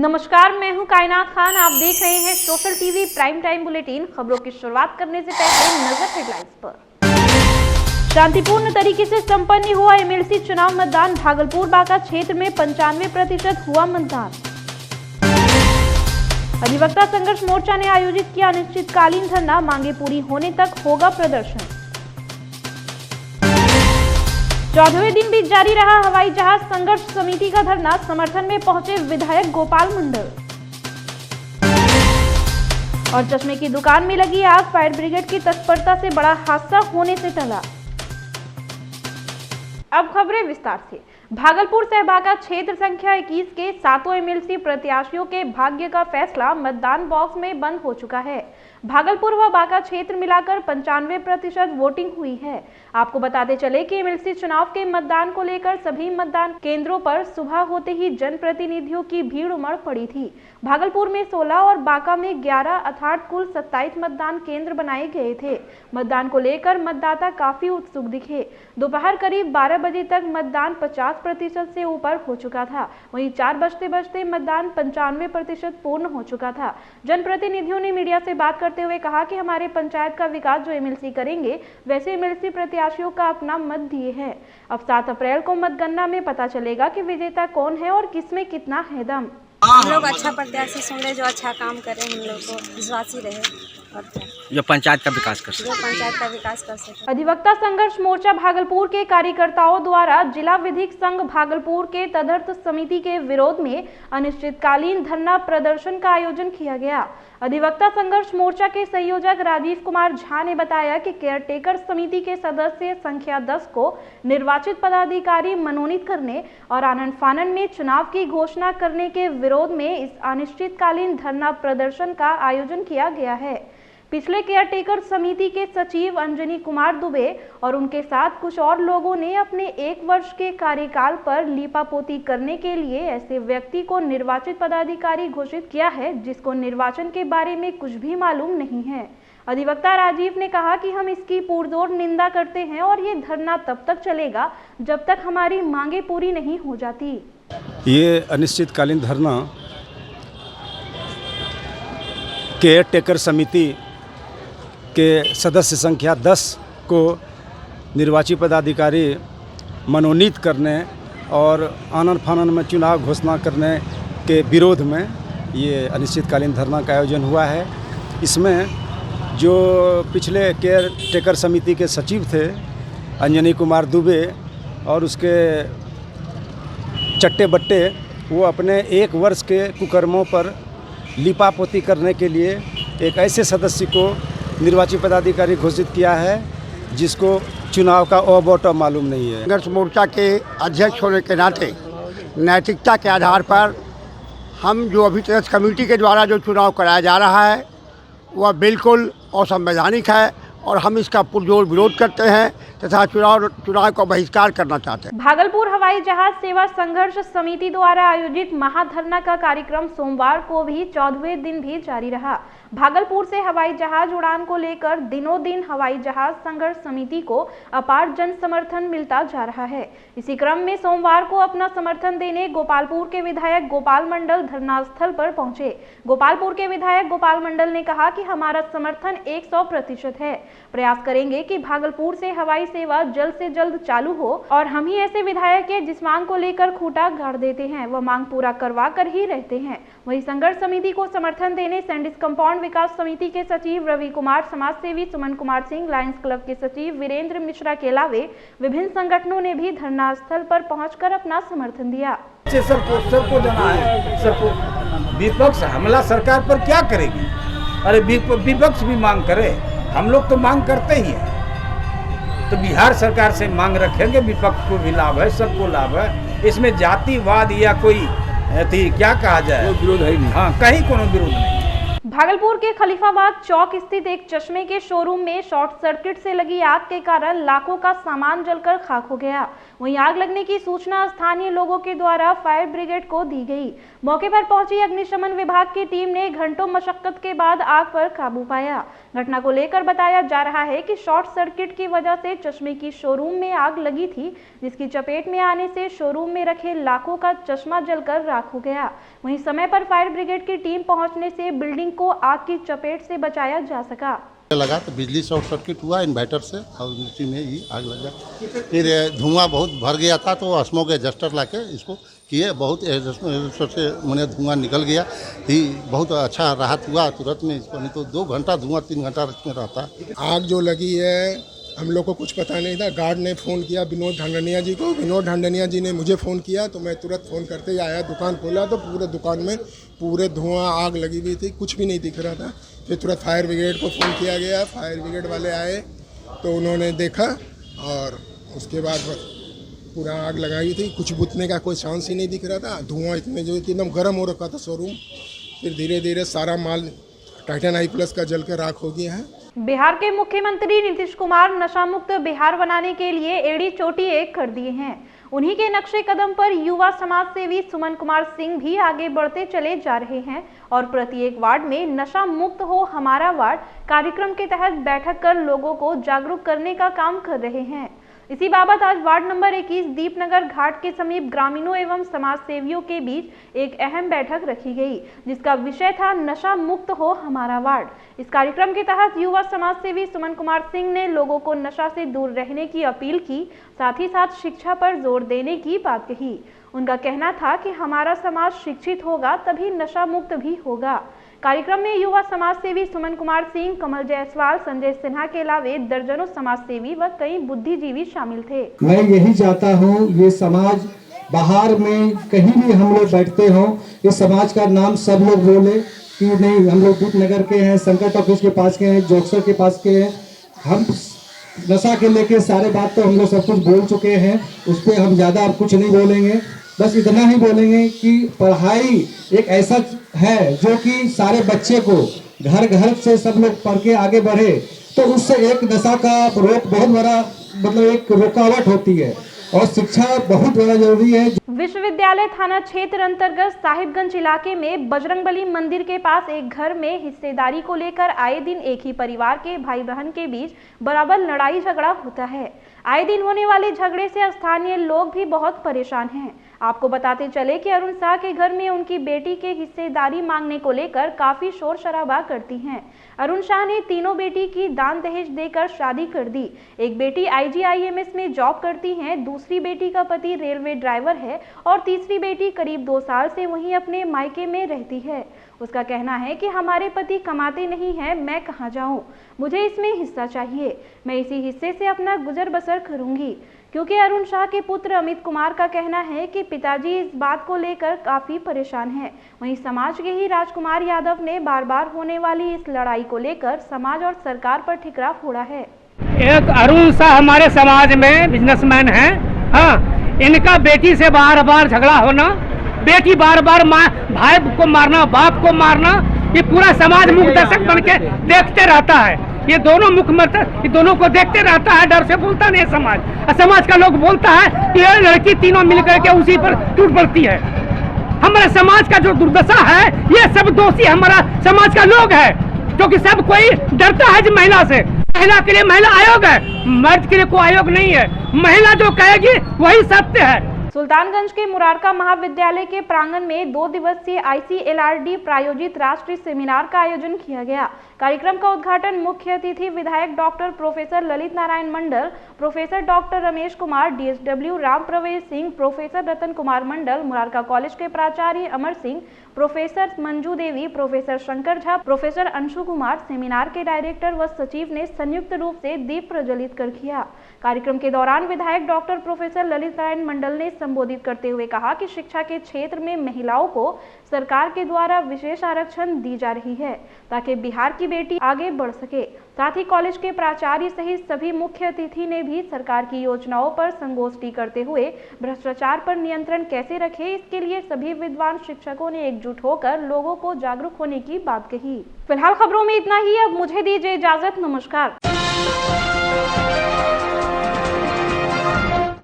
नमस्कार, मैं हूं कायनात खान। आप देख रहे हैं social TV prime time bulletin. खबरों की शुरुआत करने से पहले नजर हेडलाइंस पर। शांतिपूर्ण तरीके से संपन्न हुआ एमएलसी चुनाव मतदान। भागलपुर बांका क्षेत्र में 95% हुआ मतदान। अधिवक्ता संघर्ष मोर्चा ने आयोजित किया अनिश्चितकालीन धरना। मांगे पूरी होने तक होगा प्रदर्शन। 14वें दिन भी जारी रहा हवाई जहाज संघर्ष समिति का धरना। समर्थन में पहुंचे विधायक गोपाल मंडल। और चश्मे की दुकान में लगी आग। फायर ब्रिगेड की तत्परता से बड़ा हादसा होने से टला। अब खबरें विस्तार से। भागलपुर सहबाका क्षेत्र संख्या 21 के 7 एमएलसी प्रत्याशियों के भाग्य का फैसला मतदान बॉक्स में बंद हो चुका है। भागलपुर व बांका क्षेत्र मिलाकर 95% वोटिंग हुई है। आपको बताते चले कि एमएलसी चुनाव के मतदान को लेकर सभी मतदान केंद्रों पर सुबह होते ही जनप्रतिनिधियों की भीड़ उमड़ पड़ी थी। भागलपुर में 16 और बांका में 11 अर्थात कुल 27 मतदान केंद्र बनाए गए थे। मतदान को लेकर मतदाता काफी उत्सुक दिखे। दोपहर करीब 12 बजे तक मतदान 50% से ऊपर हो चुका था। वहीं 4 बजते मतदान 95% पूर्ण हो चुका था। जनप्रतिनिधियों ने मीडिया से बात करते हुए कहा कि हमारे पंचायत का विकास जो एमएलसी करेंगे वैसे एमएलसी प्रत्याशियों का अपना मत दिए हैं। अब 7 अप्रैल को मतगणना में पता चलेगा कि विजेता कौन है और किसमें कितना है दम। हम लोग अच्छा प्रत्याशी सुन रहे, जो अच्छा काम करे, हम लोग को विश्वासी रहे और जो पंचायत का विकास कर सके, जो पंचायत का विकास कर सके। अधिवक्ता संघर्ष मोर्चा भागलपुर के कार्यकर्ताओं द्वारा जिला विधिक संघ भागलपुर के तदर्थ समिति के विरोध में अनिश्चितकालीन धरना प्रदर्शन का आयोजन किया गया। अधिवक्ता संघर्ष मोर्चा के संयोजक राजीव कुमार झा ने बताया कि केयरटेकर समिति के सदस्य संख्या 10 को निर्वाचित पदाधिकारी मनोनीत करने और आनन फानन में चुनाव की घोषणा करने के विरोध में इस अनिश्चितकालीन धरना प्रदर्शन का आयोजन किया गया है। पिछले केयरटेकर समिति के सचिव अंजनी कुमार दुबे और उनके साथ कुछ और लोगों ने अपने 1 वर्ष के कार्यकाल पर लीपापोती करने के लिए ऐसे व्यक्ति को निर्वाचित पदाधिकारी घोषित किया है जिसको निर्वाचन के बारे में कुछ भी मालूम नहीं है। अधिवक्ता राजीव ने कहा कि हम इसकी पुरजोर निंदा करते हैं और ये धरना तब तक चलेगा जब तक हमारी मांगे पूरी नहीं हो जाती। ये अनिश्चितकालीन धरना केयरटेकर समिति के सदस्य संख्या 10 को निर्वाचित पदाधिकारी मनोनीत करने और आनन फानन में चुनाव घोषणा करने के विरोध में ये अनिश्चितकालीन धरना का आयोजन हुआ है। इसमें जो पिछले केयर टेकर समिति के सचिव थे अंजनी कुमार दुबे और उसके चट्टे बट्टे, वो अपने 1 वर्ष के कुकर्मों पर लिपापोती करने के लिए एक ऐसे सदस्य को निर्वाचित पदाधिकारी घोषित किया है जिसको चुनाव का ओ वोट मालूम नहीं है। संघर्ष मोर्चा के अध्यक्ष होने के नाते नैतिकता के आधार पर हम जो अभी तक कमेटी के द्वारा जो चुनाव कराया जा रहा है वह बिल्कुल असंवैधानिक है और हम इसका पुरजोर विरोध करते हैं तथा चुनाव का बहिष्कार करना चाहते हैं। भागलपुर हवाई जहाज सेवा संघर्ष समिति द्वारा आयोजित महाधरना का कार्यक्रम सोमवार को भी 14वें दिन भी जारी रहा। भागलपुर से हवाई जहाज उड़ान को लेकर दिनों दिन हवाई जहाज संघर्ष समिति को अपार जन समर्थन मिलता जा रहा है। इसी क्रम में सोमवार को अपना समर्थन देने गोपालपुर के विधायक गोपाल मंडल धरना स्थल पर पहुंचे। गोपालपुर के विधायक गोपाल मंडल ने कहा कि हमारा समर्थन 100% है। प्रयास करेंगे कि भागलपुर से हवाई सेवा जल्द से जल्द चालू हो और हम ही ऐसे विधायक हैं जिस मांग को लेकर खूंटा गाड़ देते हैं, वह मांग पूरा करवा कर ही रहते हैं। वहीं संघर्ष समिति को समर्थन देने सैंडिस कंपाउंड विकास समिति के सचिव रवि कुमार, समाज सेवी सुमन कुमार सिंह, लायंस क्लब के सचिव वीरेंद्र मिश्रा के अलावे विभिन्न संगठनों ने भी धरना स्थल पर पहुंचकर अपना समर्थन दिया। सबको जाना है, सबको। विपक्ष हमला सरकार पर क्या करेगी? अरे विपक्ष भी मांग करे, हम लोग तो मांग करते ही हैं। तो बिहार सरकार से मांग रखेंगे, विपक्ष को भी लाभ है, सबको लाभ है। इसमें जातिवाद या कोई क्या कहा जाए, विरोध है नहीं। हाँ, कहीं कोनो विरोध नहीं। भागलपुर के खलीफाबाद चौक स्थित एक चश्मे के शोरूम में शॉर्ट सर्किट से लगी आग के कारण लाखों का सामान जलकर खाक हो गया। वहीं आग लगने की सूचना स्थानीय लोगों के द्वारा फायर ब्रिगेड को दी गई। मौके पर पहुंची अग्निशमन विभाग की टीम ने घंटों मशक्कत के बाद आग पर काबू पाया। घटना को लेकर बताया जा रहा है कि शॉर्ट सर्किट की वजह से चश्मे की शोरूम में आग लगी थी, जिसकी चपेट में आने से शोरूम में रखे लाखों का चश्मा जलकर राख हो गया। वहीं समय पर फायर ब्रिगेड की टीम पहुंचने से बिल्डिंग को आग की चपेट से बचाया जा सका। लगा तो बिजली शॉर्ट सर्किट हुआ इन्वर्टर से और उसी में ही आग लगा। फिर धुआं बहुत भर गया था तो स्मोक एडजस्टर लाके इसको किए, बहुत एडजस्टर से मैंने धुआं निकल गया ही, बहुत अच्छा राहत हुआ तुरंत में इसको, नहीं तो 2 घंटा धुआं 3 घंटा इसमें रहता। आग जो लगी है हम लोग को कुछ पता नहीं था। गार्ड ने फ़ोन किया विनोद ढांडनिया जी को, विनोद ढांडनिया जी ने मुझे फ़ोन किया तो मैं तुरंत फ़ोन करते ही आया। दुकान खोला तो पूरे दुकान में पूरे धुआं आग लगी हुई थी, कुछ भी नहीं दिख रहा था। फिर तुरंत फायर ब्रिगेड को फ़ोन किया गया, फायर ब्रिगेड वाले आए तो उन्होंने देखा और उसके बाद पूरा आग लगाई थी। कुछ बुझने का कोई चांस ही नहीं दिख रहा था। धुआं इतने जो एकदम गर्म हो रखा था शोरूम। फिर धीरे धीरे सारा माल टाइटन आई प्लस का जल कर राख हो गया है। बिहार के मुख्यमंत्री नीतीश कुमार नशा मुक्त बिहार बनाने के लिए एड़ी चोटी एक कर दिए हैं। उन्हीं के नक्शे कदम पर युवा समाज सेवी सुमन कुमार सिंह भी आगे बढ़ते चले जा रहे हैं और प्रत्येक वार्ड में नशा मुक्त हो हमारा वार्ड कार्यक्रम के तहत बैठक कर लोगों को जागरूक करने का काम कर रहे हैं। इसी बाबत आज वार्ड नंबर 21 दीपनगर घाट के समीप ग्रामीणों एवं समाज सेवियों के बीच एक अहम बैठक रखी गई, जिसका विषय था नशा मुक्त हो हमारा वार्ड। इस कार्यक्रम के तहत युवा समाज सेवी सुमन कुमार सिंह ने लोगों को नशा से दूर रहने की अपील की, साथ ही साथ शिक्षा पर जोर देने की बात कही। उनका कहना था कि हमारा समाज शिक्षित होगा तभी नशा मुक्त भी होगा। कार्यक्रम में युवा समाज सेवी सुमन कुमार सिंह, कमल जायसवाल, संजय सिन्हा के अलावे दर्जनों समाज सेवी व कई बुद्धिजीवी शामिल थे। मैं यही चाहता हूँ ये समाज बाहर में कहीं भी हम लोग बैठते हों, इस समाज का नाम सब लोग बोले कि नहीं हम लोग दीपनगर के हैं, संकट ऑफिस के पास के हैं, जोक्सर के पास के हैं। हम नशा के लेके सारे बात तो हम लोग सब कुछ बोल चुके हैं, उस पर हम ज़्यादा अब कुछ नहीं बोलेंगे। बस इतना ही बोलेंगे कि पढ़ाई एक ऐसा है जो कि सारे बच्चे को घर घर से सब लोग पढ़ के आगे बढ़े, तो उससे एक नशा का रोक बहुत बड़ा मतलब एक रुकावट होती है और शिक्षा बहुत बड़ा जरूरी है। विश्वविद्यालय थाना क्षेत्र अंतर्गत साहिबगंज इलाके में बजरंगबली मंदिर के पास एक घर में हिस्सेदारी को लेकर आए दिन एक ही परिवार के भाई बहन के बीच बराबर लड़ाई झगड़ा होता है। आए दिन होने वाले झगड़े से स्थानीय लोग भी बहुत परेशान हैं। आपको बताते चले कि अरुण शाह के घर में उनकी बेटी के हिस्सेदारी मांगने को लेकर काफी शोर शराबा करती हैं। अरुण शाह ने तीनों बेटी की दान दहेज देकर शादी कर दी। एक बेटी IGIMS में जॉब करती हैं, दूसरी बेटी का पति रेलवे ड्राइवर है और तीसरी बेटी करीब 2 साल से वहीं अपने मायके में रहती है। उसका कहना है कि हमारे पति कमाते नहीं हैं, मैं कहाँ जाऊँ, मुझे इसमें हिस्सा चाहिए, मैं इसी हिस्से से अपना गुजर बसर करूँगी। क्योंकि अरुण शाह के पुत्र अमित कुमार का कहना है कि पिताजी इस बात को लेकर काफी परेशान हैं। वहीं समाज के ही राजकुमार यादव ने बार बार होने वाली इस लड़ाई को लेकर समाज और सरकार पर ठिकरा फोड़ा है। एक अरुण शाह हमारे समाज में बिजनेसमैन हैं। हाँ, इनका बेटी से बार बार झगड़ा होना, बेटी बार बार भाई को मारना, बाप को मारना, ये पूरा समाज मुख दर्शक बन के देखते रहता है। ये दोनों मुख्यमंत्री ये दोनों को देखते रहता है, डर से बोलता नहीं समाज। समाज का लोग बोलता है कि ये लड़की तीनों मिलकर के उसी पर टूट पड़ती है। हमारे समाज का जो दुर्दशा है, ये सब दोषी हमारा समाज का लोग है, क्योंकि सब कोई डरता है महिला से। महिला के लिए महिला आयोग है, मर्द के लिए कोई आयोग नहीं है। महिला जो कहेगी वही सत्य है। सुल्तानगंज के मुरारका महाविद्यालय के प्रांगण में 2 दिवसीय ICLRD प्रायोजित राष्ट्रीय सेमिनार का आयोजन किया गया। कार्यक्रम का उद्घाटन मुख्य अतिथि विधायक doctor professor Lalit Narayan Mandal, professor doctor Ramesh Kumar, DSW Ram Pravesh Singh, professor Ratan Kumar Mandal, Murarka college के प्राचार्य Amar Singh, professor Manju Devi, professor Shankar Jha, professor Anshu Kumar, seminar के डायरेक्टर व सचिव ने संयुक्त रूप से दीप प्रज्वलित कर किया। कार्यक्रम के दौरान विधायक डॉक्टर प्रोफेसर ललित नारायण मंडल ने संबोधित करते हुए कहा कि शिक्षा के क्षेत्र में महिलाओं को सरकार के द्वारा विशेष आरक्षण दी जा रही है ताकि बिहार की बेटी आगे बढ़ सके। साथ ही कॉलेज के प्राचार्य सहित सभी मुख्य अतिथि ने भी सरकार की योजनाओं पर संगोष्ठी करते हुए भ्रष्टाचार पर नियंत्रण कैसे रखें, इसके लिए सभी विद्वान शिक्षकों ने एकजुट होकर लोगों को जागरूक होने की बात कही। फिलहाल खबरों में इतना ही। अब मुझे दीजिए इजाजत। नमस्कार।